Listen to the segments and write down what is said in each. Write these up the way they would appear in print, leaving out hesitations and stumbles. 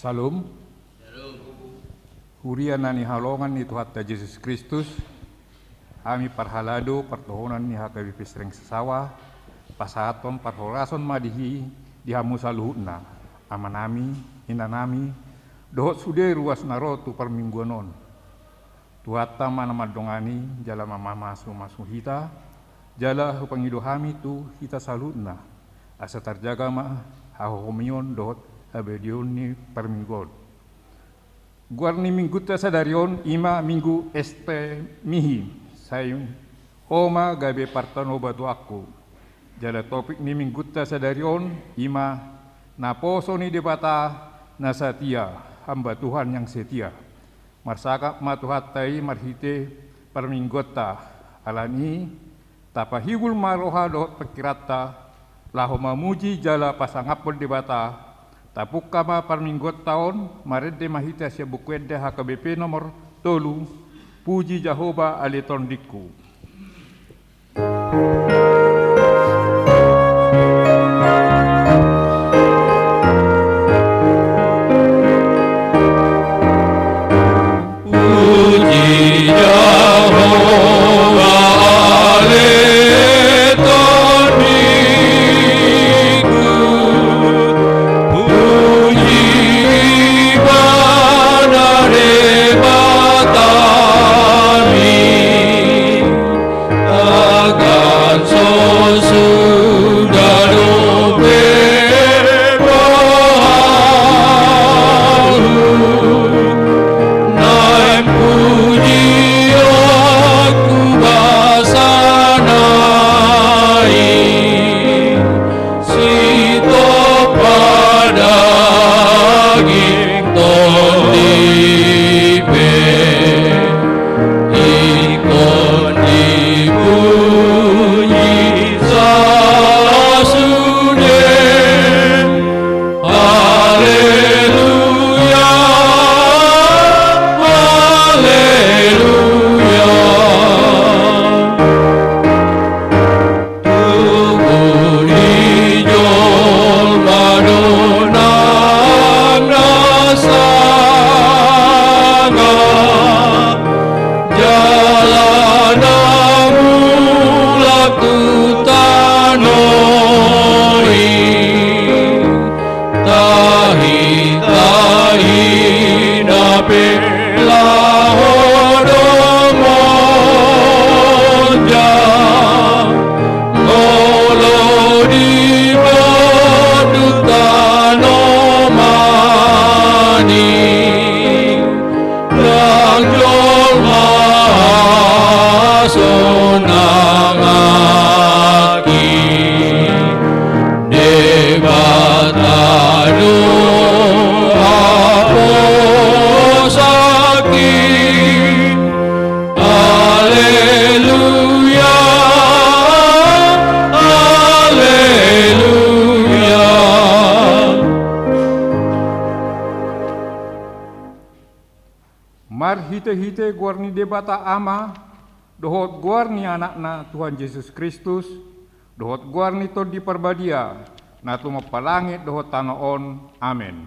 Salam. Hurian ni halongan ni Tuhan Yesus Kristus. Kami parhalado pertohonan ni HKBP Sering Sesawa. Pasaton parhorason madihi dihamu saluhutna. Amanami, inanami, dohot sude ruas narotu permingguanon. Tuhatta mana madongani jala mama masu hita. Jala hupangido hami tu hita salutna. Asa terjaga ma hahomion dohot habedion ni permingguan. Guarni minggu sadarion ima minggu este mihi sayun oma gabe partano batu aku. Jala topik ni minggu sadarion ima naposo ni debata nasatia hamba Tuhan yang setia. Marsaka matuhatai marhite perminggota alani tapahigul maroha dohot pekirata laho mamuji jala pasangapol debata. Tapuk kama perminggot tahun marede mahita sia bukuende HKBP nomor 3 puji Jehovah aleton diku. Puji Jehovah aleton diku. Hite guarni debata ama, dohot guarni anakna Tuhan Yesus Kristus, dohot guarni to di perbadia, na tumapalangit dohot tanoon. Amen.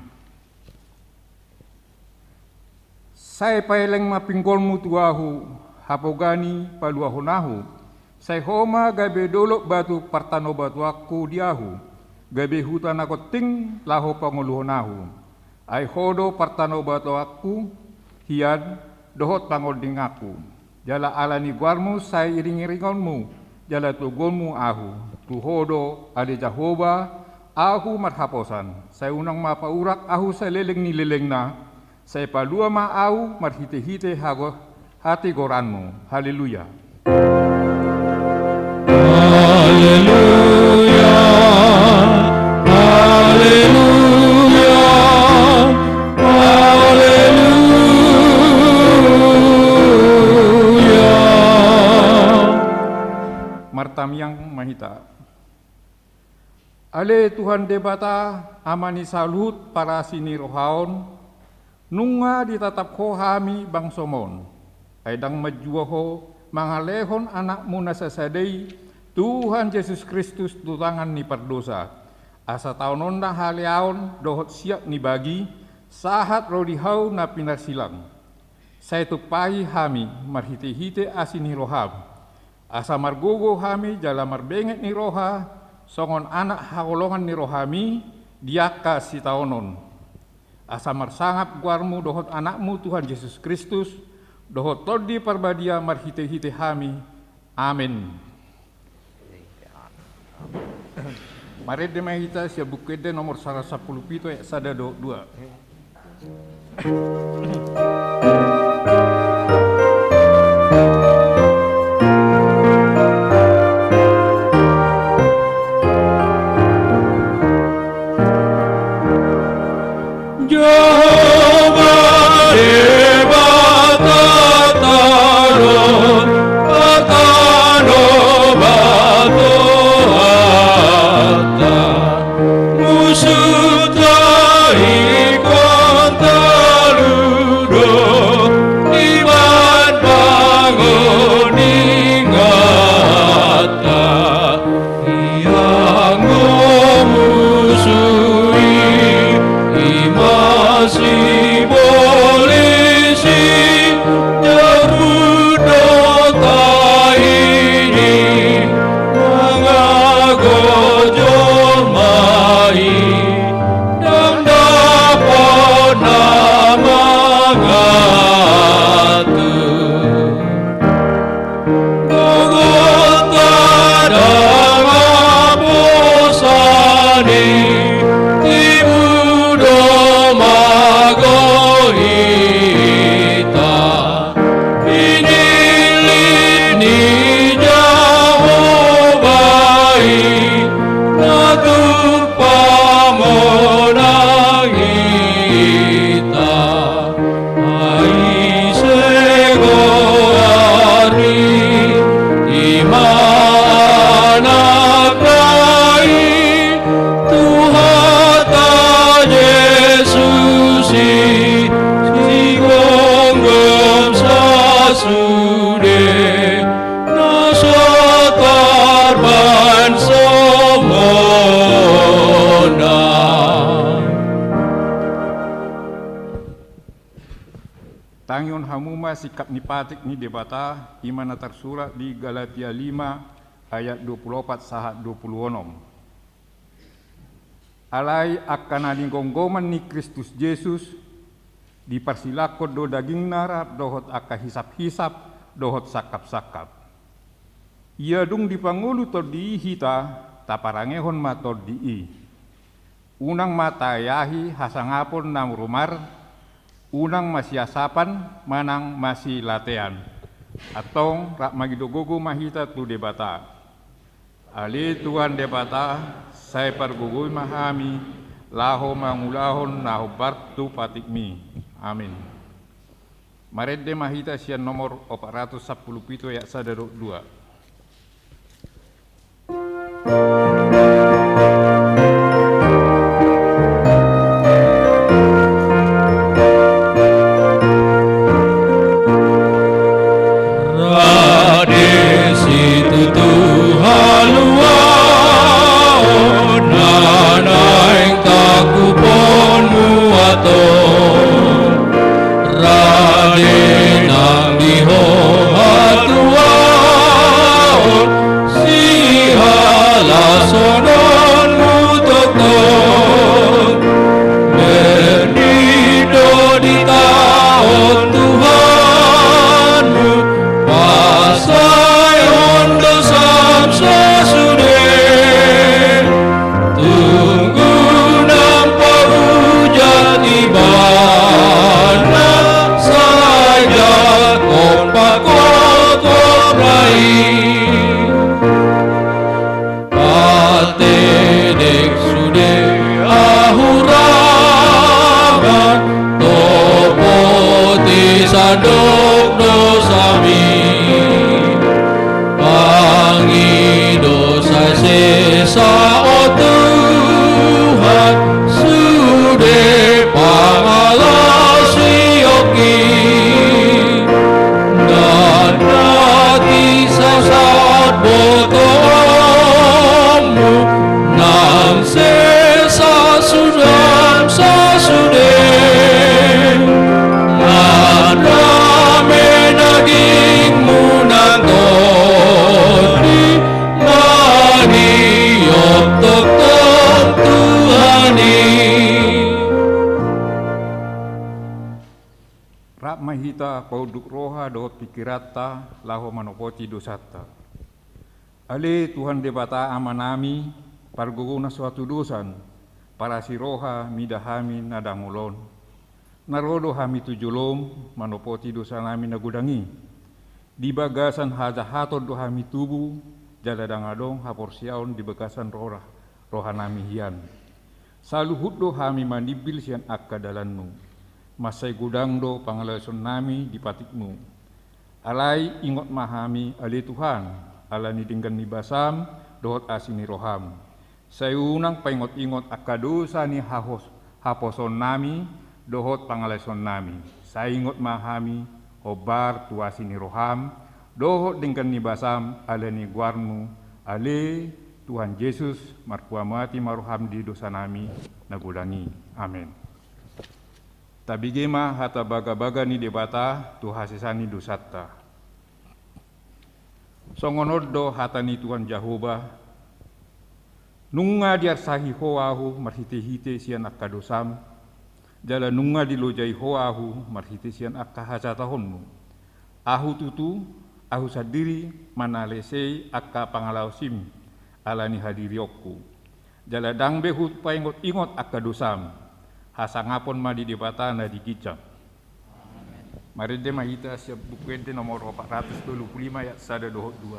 Say paileng mapinggolmu tuahu, hapogani paluahunahu, say homa gabe dolok batu partano batu aku diahu, gabe hutan ako ting laho panguluhunahu, ay hodo partano batu aku, hiad dohot pangoding aku. Jala alani guarmu say iring-iringonmu, jala tugonmu ahu. Tuhodo ade Jehovah ahu marhaposan. Say unang mapaurak ahu sa leleng ni leleng na. Say palua ma ahu marhite-hite hago hati goranmu. Haleluya. Haleluya. Haleluya. Martamiang mahita. Ale Tuhan debata amani salut para sini rohaon nunga ditatap ho hami bangsomon aidang majuaho mangalehon anakmu nasasadai Tuhan Yesus Kristus tutangan ni perdosa asa taonon na haliaon dohot siap ni bagi sahat rodihau na pinarsilang. Saya tupai hami marhite-hite asini roham. Asa margogo hami jala marbenget ni roha, songon anak hakolongan ni rohami, diaka sitaonon. Asa marsangap guarmu dohot anakmu Tuhan Yesus Kristus, dohot todi parbadia marhite-hite hami. Amin. Mari demahita sia bukede nomor 110 ayat 122. Tangion hamuma sikap nipatik ni debata imana tersurat di Galatia 5 ayat 24 sahat 26. Alai akan adinggonggoman ni Kristus Yesus dipersilakon do daging narap dohot aka hisap-hisap dohot sakap-sakap. Ia dung dipangulu tod di hita taparangehon matod di unang matayahi hasangapon nam rumar unang masiasapan manang masih latean atong rak magidogogo mahita tu debata ali tuan debata saya pergugui mahami laho mangulahon naho bartu patikmi amin. Marede mahita sian nomor 417 ayat 102. Sesa suram sasude ita pauduk roha dohot pikirata laho manopoti dosata. Ale Tuhan debata amanami parguguna suatu dosan para si roha midahami nadangulon. Narodo hami tujulom manopoti dosa nami nagudangi. Di bagasan hajahaton do hami tubuh jadadangadong haporsiaon di bagasan roha nami hian. Saluhut do hami manibil sian akka dalanmu. Masai gudang do pangalason nami di patikmu. Alai ingot mahami ali Tuhan, ala nidinggan ni basam dohot asini roham. Sayunang paingot-ingot akka dosa ni haposon nami dohot pangalason nami. Saingot mahami obar tuasi ni roham dohot dingkan ni basam ala ni guarmu ale Tuhan Yesus markuamati maroham di dosa nami nagudangi. Amin. Tabigema hata baga-baga ni debata tu hasisani dosata. Songonod do hata ni Tuhan Jehovah nunga diar sahi hoahu marhite-hite sian akka dosam. Jala nunga dilojai hoahu marhite sian akka hajatahonmu. Ahu tutu, ahu sadiri manalesei akka pangalausim alani hadiriokku. Jala dangbehu paingot-ingot akka dosam. Hasangapon madi debata na dikicam. Mari de mahita siap bukuente nomor 425 ayat 1 dohot 2.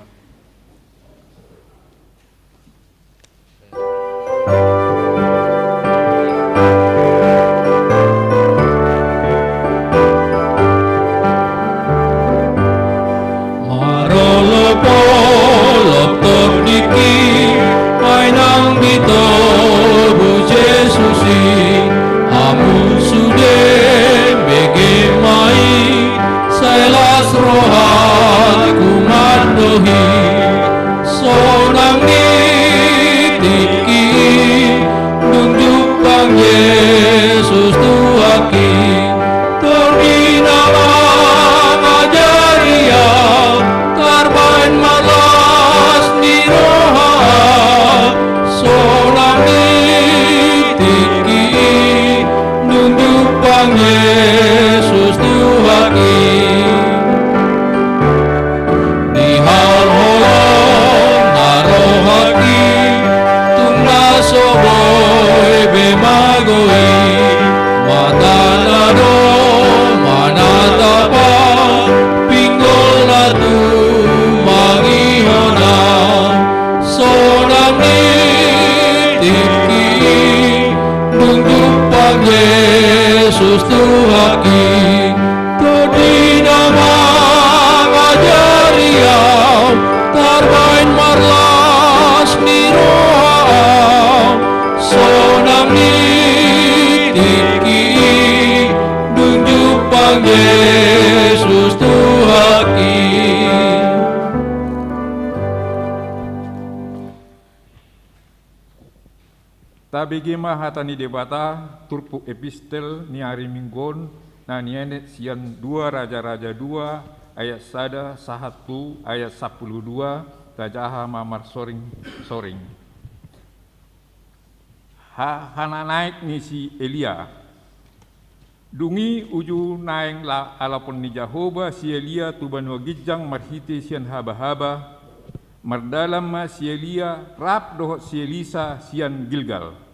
Tabigema hatani debata turpu epistel ni hari minggon na nienet sian 2 Raja-Raja 2 ayat 1 1 ayat 12 tajaha mamar soring. Hana naik ni si Elia. Dungi uju naeng la alapun ni Jehovah si Elia tuban wagijang marhite sian haba-haba mardalam ma si Elia rap dohot si Elisa sian Gilgal.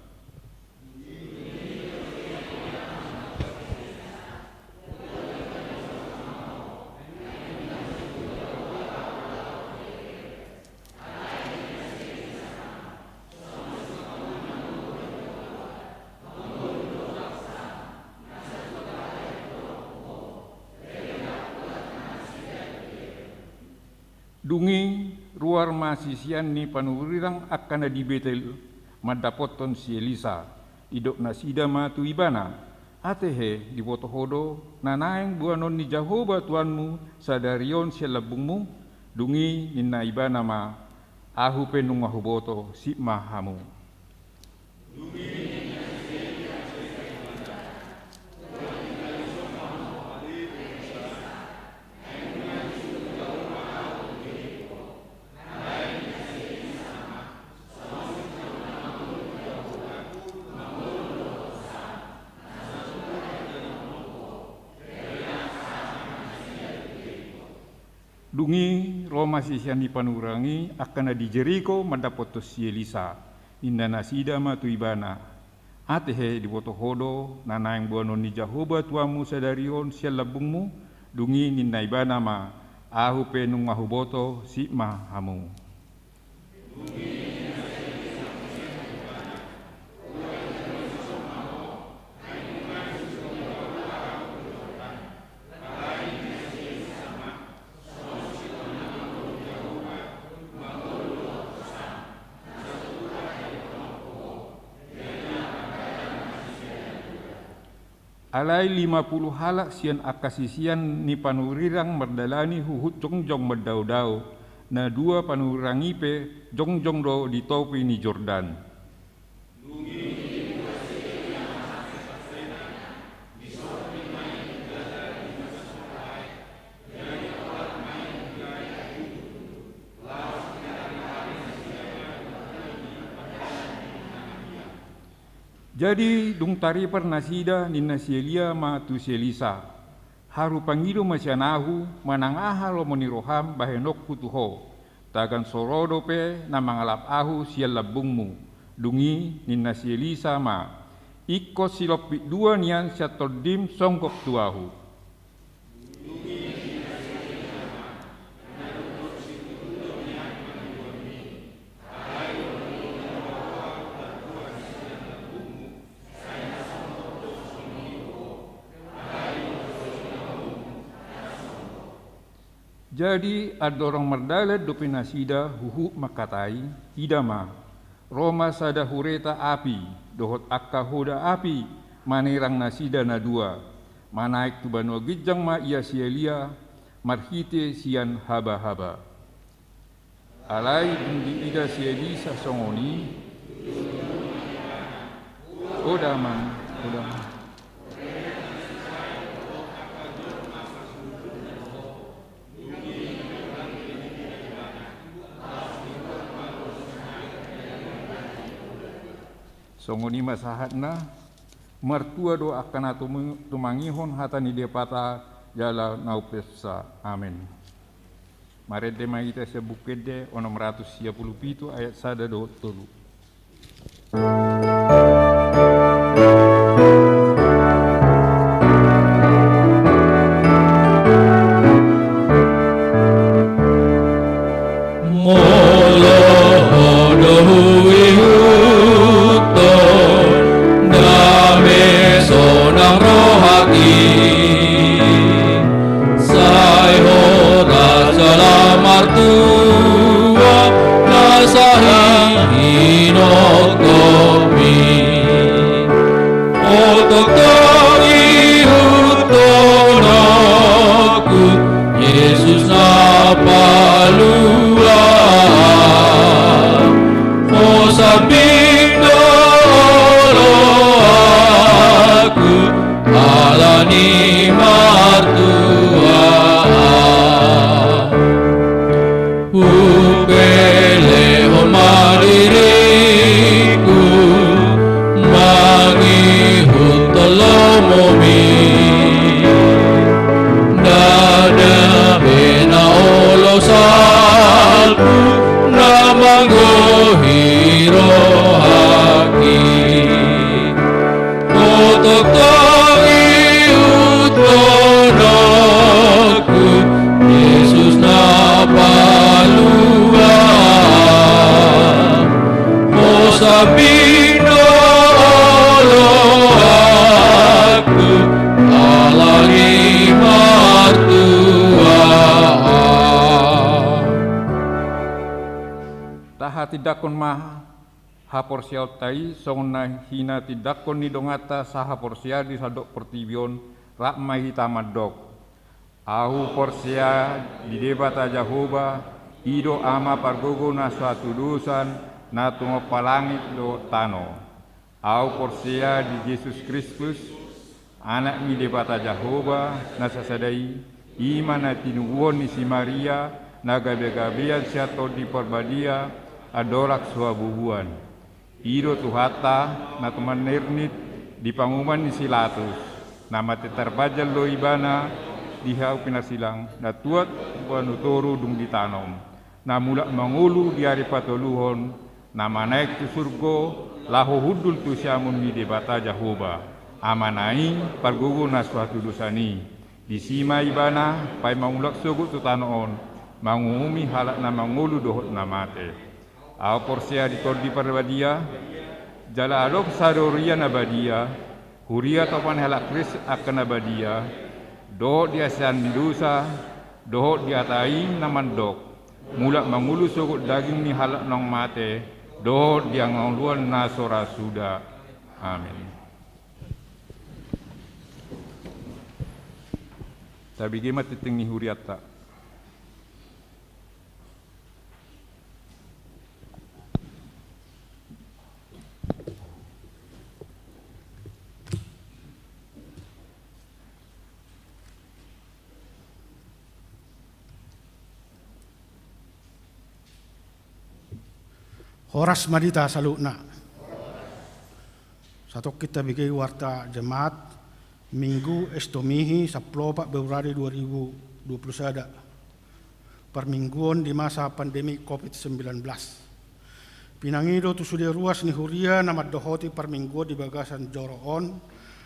Dungi ruar masisian ni panurirang akan di Betel madapoton si Elisa idok nasida matu ibana atehe di botohodo nanaeng buanon ni Jehovah Tuanmu sadarion selabungmu dungi ninna ibana ma ahu penung mahuboto si mahamu. Dungi Roma sisian dipanurangi akan di Jericho mendapat si Elisa. Inda nasida matu ibana. Atehe di boto hodo nana yang buanon ni Jahoba tuamu sadarion sial labungmu. Dungi ninda ibana ma. Ahu penung ahu boto si ma hamu. Alai 50 halak sian akasisian ni panurirang merdalani huhut jongjong merdau-dau. Na dua panurangi pe jongjong do di topi ni Jordan. Jadi dung tari per nasida ni nasielia ma tu selisa. Haru pangido masyanahu manangaha lo moniroham bahenok kutuho. Tagan sorodo pe na mangalap ahu sial labungmu. Dungi ni nasielisa ma. Iko silopik dua nian syatodim songkok tuahu. Jadi ada orang merdalat dope nasida huhu makatai idama Roma sada hureta api dohot akka hoda api manirang nasida na dua manaik tu banu gijang ma ia sielia marhite sian haba-haba alai di ida sielisa songoni odaman songoni masahatna mertua do akan tumangihon hatani depata jala naupesa amin. Mari tema kita sebukede 637 ayat 1 do 3. Tidakon maha haporsial tai songna hina tidakon ni dongata saha porsia di sadok pertibion rakma hitamadok ahu porsia di debata Jahoba ido ama pargogo na suatu dusan na tungo palangit do tano ahu porsia di Yesus Kristus anak ni debata Jahoba na sasadai iman na tinuwon ni si Maria na gabe-gabean siato di perbadia adorak suabubuan iro tuhata na tuman nernit di panguman ni silatus nama tetarbajal lo ibana dihau pinasilang na tuat panuturu dung ditanom. Na mulak mangulu di hari patuluhon, nama naik tu surgo, lahu hudul tu siamun mi debata Jahoba. Amanai pargugu na suatu dosani. Di sima ibana, pai mangulak sugut tu tanoon, mangumi halak na mangulu dohot na mate. Au porsia di tordi parbadia, jala alok sadoria na badia, huria topan halak kris akan na badia, dohot di asian dosa, dohot di atai na mandok, mulak mangulu sugut daging ni halak nong mate, dohot di angluan na sora suda. Amin. Sabi gima titing ni huriata. Horas madita salukna. Satu kita bikin warta jemaat Minggu Estomihi 10 Februari 2021. Permingguan di masa pandemi COVID-19. Pinangido tu sudah ruas ni huria nama dohoti permingguan di bagasan Joroon.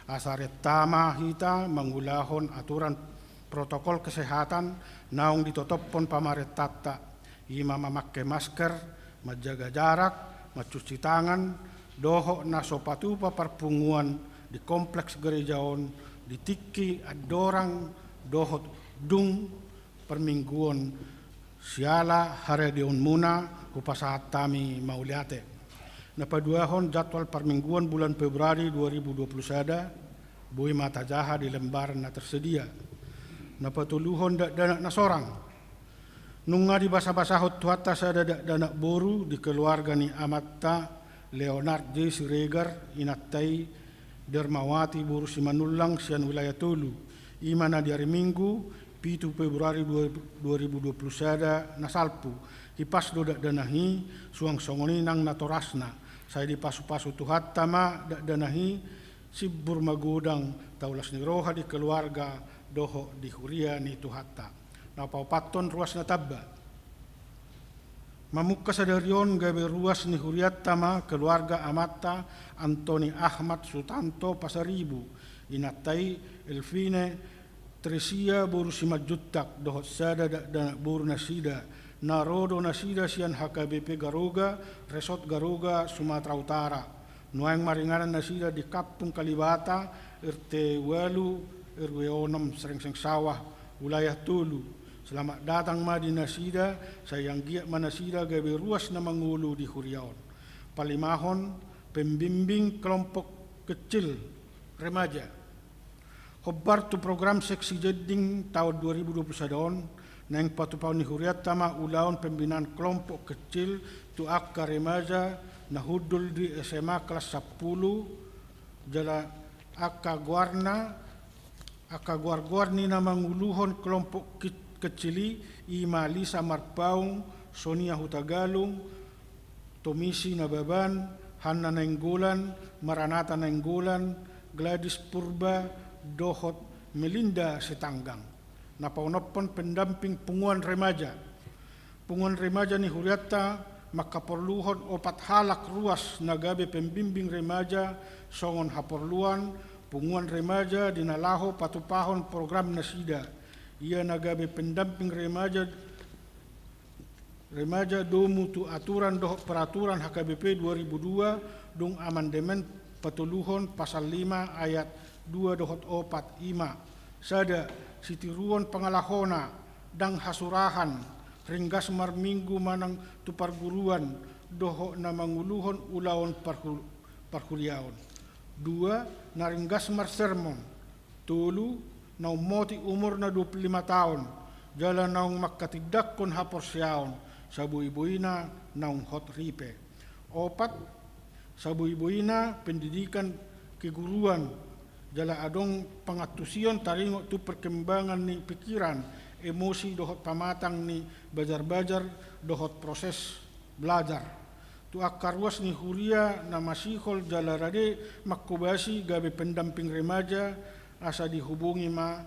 Asaret tama hita mengulahon aturan protokol kesehatan naung ditotopon pamaret tata. Ima memakai masker, menjaga jarak, mencuci tangan, doho na sopatupa perpunguan di kompleks gerejaon, di tiki adorang dohot dung permingguan siala haredion muna kupasahat tami mauliate. Napaduahon jadwal permingguan bulan Februari 2021 bui mata jaha di lembaran na tersedia. Napatuluhon danak nasorang. Nunga di basa-basahot tuata sada danak boru di keluarga ni Amatta Leonard J. Siregar inattai Dermawati Buru Simanullang sian wilayah Tolu. Imana di hari Minggu 7 Februari 2021 nasalpu. Hipas dodak danahi suang songoni nang natorasna. Saya di pasu-pasu tuhat tama dak danahi sibur magodang taulas ni roha di keluarga doho di huria ni tuhatta. Napau paton ruas natabba. Mamukka sadarion gawe ruas ni huriat tama keluarga Amatta Antoni Ahmad Sutanto Pasaribu inatai Elvine Tresia Buru Simajuttak dohot sada dan Buru Nasida Narodo Nasida sian HKBP Garuga Resort Garuga Sumatera Utara nuang maringanan Nasida di Kampung Kalibata RT Walu RW 6 Serengseng Sawah wilayah Tolu. Selamat datang Madi Nasida, sayang giat manasida gawe ruas na mangulu di Huriaon. Palimahon, pembimbing kelompok kecil remaja. Hobar tu program seksi jeding tahun 2021 nang patupau ni Huriat tama ulaon pembinaan kelompok kecil tu akka remaja na hudul di SMA kelas 10 jala akka guarni na manguluhon kelompok kecili Ima Lisa Marpaung, Sonia Hutagalung, Tomisi Nababan, Hanna Nainggolan, Maranata Nainggolan, Gladys Purba, Dohot Melinda Setanggang. Napaunapon pendamping punguan remaja. Punguan remaja ni huriata makaperluhon opat halak ruas nagabe pembimbing remaja songon haperluan punguan remaja dinalaho patupahon program nasida. Ia nagabe pendamping remaja domu tu aturan doh peraturan HKBP 2002 dong amandemen patuluhon pasal 5 ayat 2 dohot 4 ima sada sitiruan pengalahona dang hasurahan ringgas marminggu manang tu parguruan doho na manguluhon ulaon parkuliaon 2 naringgas mar sermon tulu na umoti umur na 25 tahun, jala naung makatidak kon hapor siyaon, sabu-ibuina naung hot ripe. 4, sabu-ibuina pendidikan keguruan, jala adong pangatusion taringo tu perkembangan ni pikiran, emosi dohot pamatang ni bajar-bajar dohot proses belajar. Tu akarwas ni huria na masihol jala rade makubasi gabe pendamping remaja asa dihubungi ma